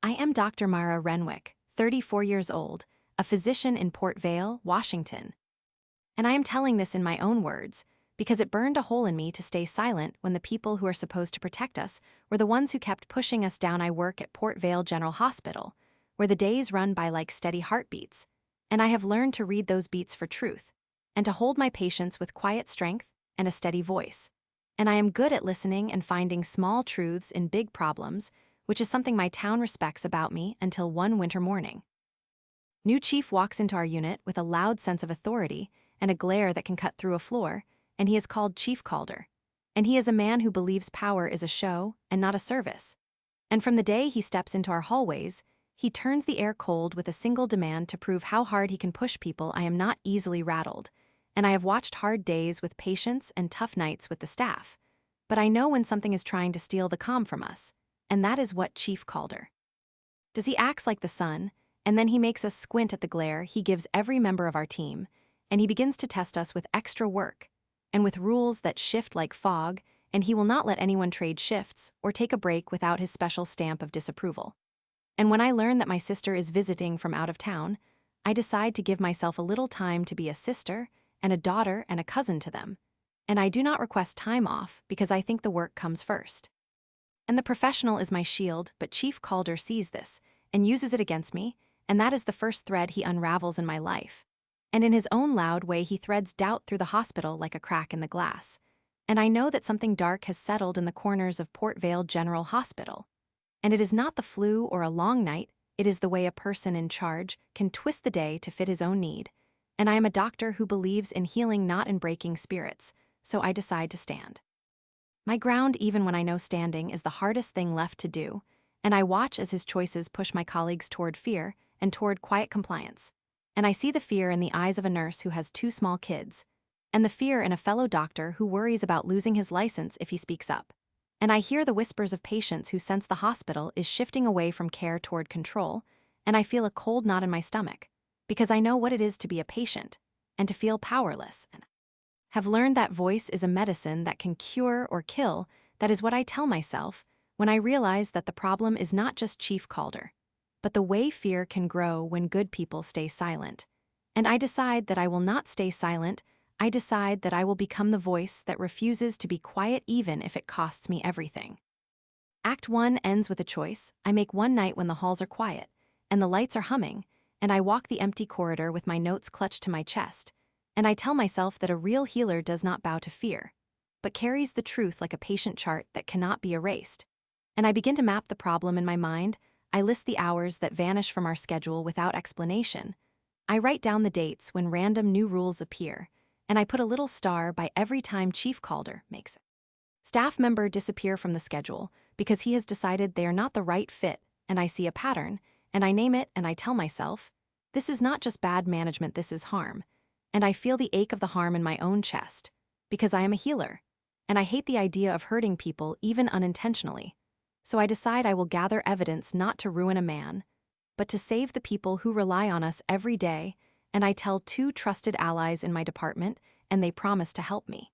I am Dr. Mara Renwick, 34 years old, a physician in Port Vale, Washington. And I am telling this in my own words, because it burned a hole in me to stay silent when the people who are supposed to protect us were the ones who kept pushing us down. I work at Port Vale General Hospital, where the days run by like steady heartbeats, and I have learned to read those beats for truth, and to hold my patients with quiet strength and a steady voice. And I am good at listening and finding small truths in big problems, which is something my town respects about me until one winter morning. New chief walks into our unit with a loud sense of authority and a glare that can cut through a floor, and he is called Chief Calder. And he is a man who believes power is a show and not a service. And from the day he steps into our hallways, he turns the air cold with a single demand to prove how hard he can push people. I am not easily rattled, and I have watched hard days with patients and tough nights with the staff. But I know when something is trying to steal the calm from us, and that is what Chief Calder does. He acts like the sun, and then he makes us squint at the glare he gives every member of our team, and he begins to test us with extra work, and with rules that shift like fog, and he will not let anyone trade shifts or take a break without his special stamp of disapproval. And when I learn that my sister is visiting from out of town, I decide to give myself a little time to be a sister and a daughter and a cousin to them, and I do not request time off because I think the work comes first. And the professional is my shield, but Chief Calder sees this and uses it against me, and that is the first thread he unravels in my life. And in his own loud way he threads doubt through the hospital like a crack in the glass. And I know that something dark has settled in the corners of Port Vale General Hospital. And it is not the flu or a long night, it is the way a person in charge can twist the day to fit his own need. And I am a doctor who believes in healing, not in breaking spirits, so I decide to stand my ground even when I know standing is the hardest thing left to do, and I watch as his choices push my colleagues toward fear and toward quiet compliance. And I see the fear in the eyes of a nurse who has two small kids, and the fear in a fellow doctor who worries about losing his license if he speaks up. And I hear the whispers of patients who sense the hospital is shifting away from care toward control, and I feel a cold knot in my stomach, because I know what it is to be a patient, and to feel powerless, and have learned that voice is a medicine that can cure or kill. That is what I tell myself when I realize that the problem is not just Chief Calder, but the way fear can grow when good people stay silent. And I decide that I will not stay silent. I decide that I will become the voice that refuses to be quiet even if it costs me everything. Act 1 ends with a choice I make one night when the halls are quiet, and the lights are humming, and I walk the empty corridor with my notes clutched to my chest, and I tell myself that a real healer does not bow to fear, but carries the truth like a patient chart that cannot be erased. And I begin to map the problem in my mind. I list the hours that vanish from our schedule without explanation. I write down the dates when random new rules appear, and I put a little star by every time Chief Calder makes it. Staff member disappear from the schedule because he has decided they are not the right fit, and I see a pattern, and I name it, and I tell myself, this is not just bad management, this is harm. And I feel the ache of the harm in my own chest, because I am a healer, and I hate the idea of hurting people even unintentionally. So I decide I will gather evidence not to ruin a man, but to save the people who rely on us every day, and I tell 2 trusted allies in my department, and they promise to help me.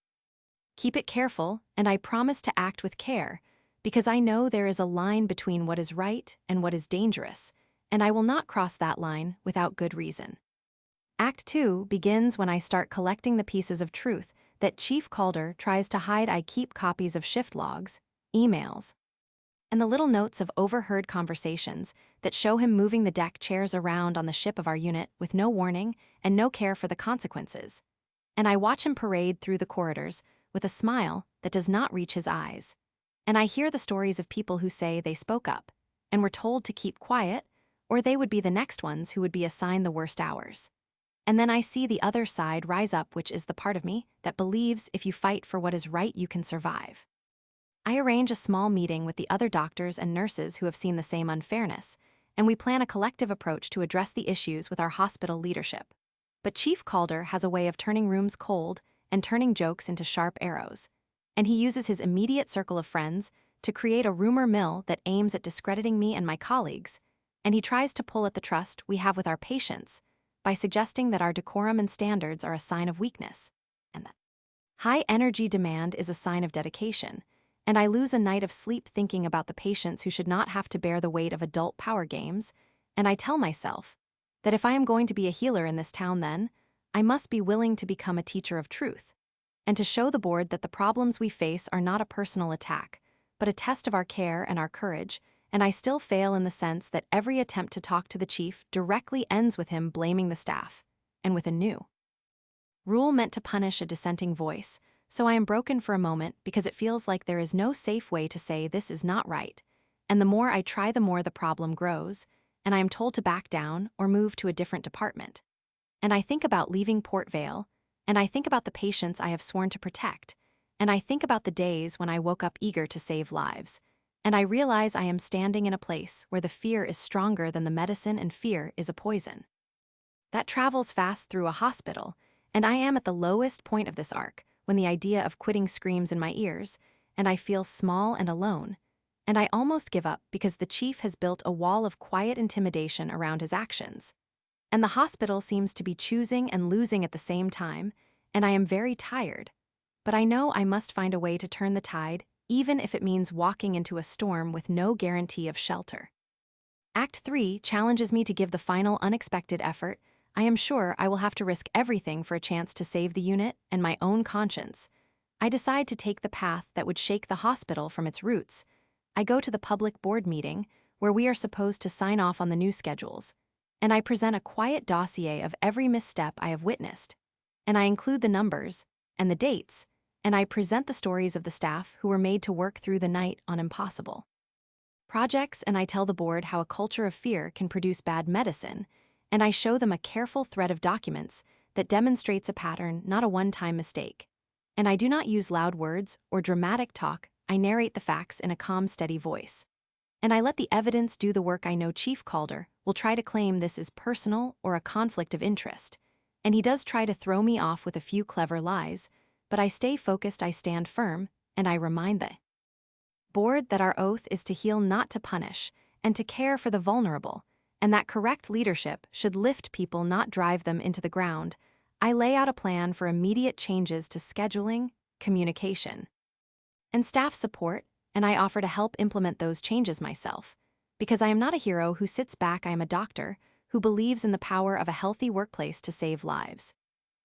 Keep it careful, and I promise to act with care, because I know there is a line between what is right and what is dangerous, and I will not cross that line without good reason. Act 2 begins when I start collecting the pieces of truth that Chief Calder tries to hide. I keep copies of shift logs, emails, and the little notes of overheard conversations that show him moving the deck chairs around on the ship of our unit with no warning and no care for the consequences. And I watch him parade through the corridors with a smile that does not reach his eyes. And I hear the stories of people who say they spoke up and were told to keep quiet, or they would be the next ones who would be assigned the worst hours. And then I see the other side rise up, which is the part of me that believes if you fight for what is right, you can survive. I arrange a small meeting with the other doctors and nurses who have seen the same unfairness, and we plan a collective approach to address the issues with our hospital leadership. But Chief Calder has a way of turning rooms cold and turning jokes into sharp arrows, and he uses his immediate circle of friends to create a rumor mill that aims at discrediting me and my colleagues, and he tries to pull at the trust we have with our patients by suggesting that our decorum and standards are a sign of weakness, and that high energy demand is a sign of dedication, and I lose a night of sleep thinking about the patients who should not have to bear the weight of adult power games, and I tell myself that if I am going to be a healer in this town then, I must be willing to become a teacher of truth, and to show the board that the problems we face are not a personal attack, but a test of our care and our courage, and I still fail in the sense that every attempt to talk to the chief directly ends with him blaming the staff, and with a new rule meant to punish a dissenting voice, so I am broken for a moment because it feels like there is no safe way to say this is not right, and the more I try the more the problem grows, and I am told to back down or move to a different department. And I think about leaving Port Vale, and I think about the patients I have sworn to protect, and I think about the days when I woke up eager to save lives, and I realize I am standing in a place where the fear is stronger than the medicine and fear is a poison that travels fast through a hospital, and I am at the lowest point of this arc when the idea of quitting screams in my ears, and I feel small and alone, and I almost give up because the chief has built a wall of quiet intimidation around his actions. And the hospital seems to be choosing and losing at the same time, and I am very tired. But I know I must find a way to turn the tide, even if it means walking into a storm with no guarantee of shelter. Act 3 challenges me to give the final unexpected effort. I am sure I will have to risk everything for a chance to save the unit and my own conscience. I decide to take the path that would shake the hospital from its roots. I go to the public board meeting, where we are supposed to sign off on the new schedules, and I present a quiet dossier of every misstep I have witnessed, and I include the numbers and the dates, and I present the stories of the staff who were made to work through the night on impossible projects, and I tell the board how a culture of fear can produce bad medicine, and I show them a careful thread of documents that demonstrates a pattern, not a one-time mistake. And I do not use loud words or dramatic talk. I narrate the facts in a calm, steady voice. And I let the evidence do the work. I know Chief Calder will try to claim this is personal or a conflict of interest, and he does try to throw me off with a few clever lies, but I stay focused, I stand firm, and I remind the board that our oath is to heal, not to punish, and to care for the vulnerable, and that correct leadership should lift people, not drive them into the ground. I lay out a plan for immediate changes to scheduling, communication, and staff support, and I offer to help implement those changes myself. Because I am not a hero who sits back, I am a doctor who believes in the power of a healthy workplace to save lives.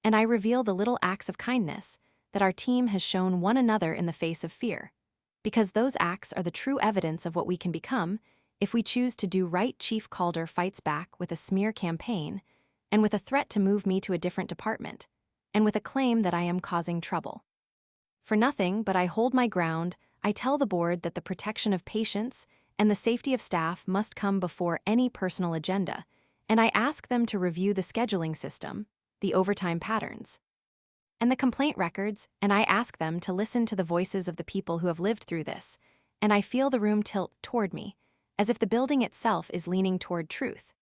And I reveal the little acts of kindness that our team has shown one another in the face of fear. Because those acts are the true evidence of what we can become if we choose to do right. Chief Calder fights back with a smear campaign, and with a threat to move me to a different department, and with a claim that I am causing trouble. For nothing, but I hold my ground. I tell the board that the protection of patients and the safety of staff must come before any personal agenda, and I ask them to review the scheduling system, the overtime patterns, and the complaint records, and I ask them to listen to the voices of the people who have lived through this, and I feel the room tilt toward me, as if the building itself is leaning toward truth.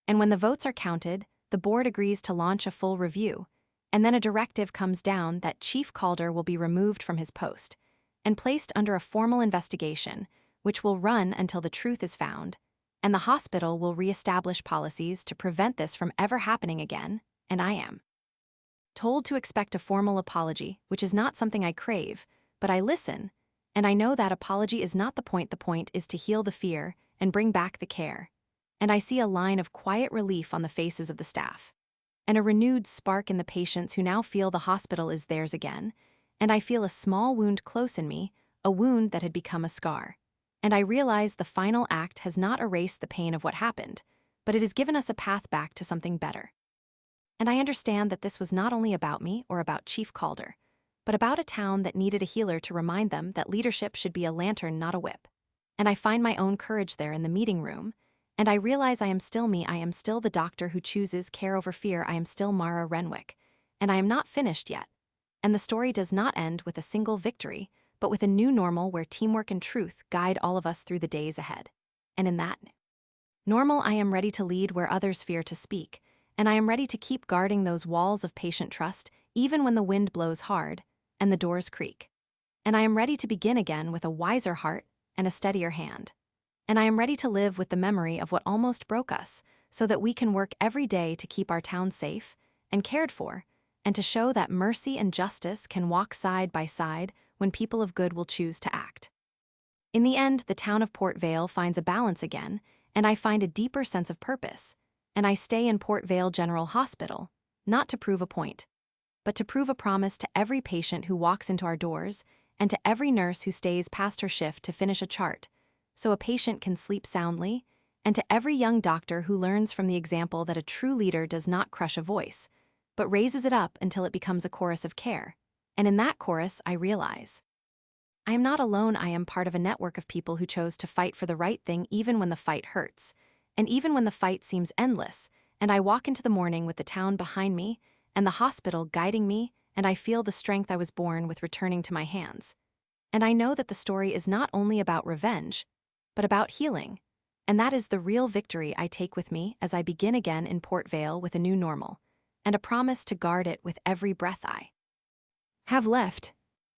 And when the votes are counted, the board agrees to launch a full review, and then a directive comes down that Chief Calder will be removed from his post and placed under a formal investigation, which will run until the truth is found, and the hospital will reestablish policies to prevent this from ever happening again, and I am told to expect a formal apology, which is not something I crave, but I listen, and I know that apology is not the point. The point is to heal the fear and bring back the care. And I see a line of quiet relief on the faces of the staff, and a renewed spark in the patients who now feel the hospital is theirs again, and I feel a small wound close in me, a wound that had become a scar. And I realize the final act has not erased the pain of what happened, but it has given us a path back to something better. And I understand that this was not only about me or about Chief Calder, but about a town that needed a healer to remind them that leadership should be a lantern, not a whip. And I find my own courage there in the meeting room, and I realize I am still me. I am still the doctor who chooses care over fear. I am still Mara Renwick, and I am not finished yet. And the story does not end with a single victory, but with a new normal where teamwork and truth guide all of us through the days ahead. And in that normal, I am ready to lead where others fear to speak, and I am ready to keep guarding those walls of patient trust, even when the wind blows hard and the doors creak. And I am ready to begin again with a wiser heart and a steadier hand. And I am ready to live with the memory of what almost broke us, so that we can work every day to keep our town safe and cared for, and to show that mercy and justice can walk side by side when people of good will choose to act. In the end, the town of Port Vale finds a balance again, and I find a deeper sense of purpose. And I stay in Port Vale General Hospital, not to prove a point, but to prove a promise to every patient who walks into our doors and to every nurse who stays past her shift to finish a chart, so a patient can sleep soundly, and to every young doctor who learns from the example that a true leader does not crush a voice, but raises it up until it becomes a chorus of care. And in that chorus, I realize I am not alone. I am part of a network of people who chose to fight for the right thing even when the fight hurts, and even when the fight seems endless, and I walk into the morning with the town behind me and the hospital guiding me, and I feel the strength I was born with returning to my hands. And I know that the story is not only about revenge, but about healing. And that is the real victory I take with me as I begin again in Port Vale with a new normal, and a promise to guard it with every breath I have left.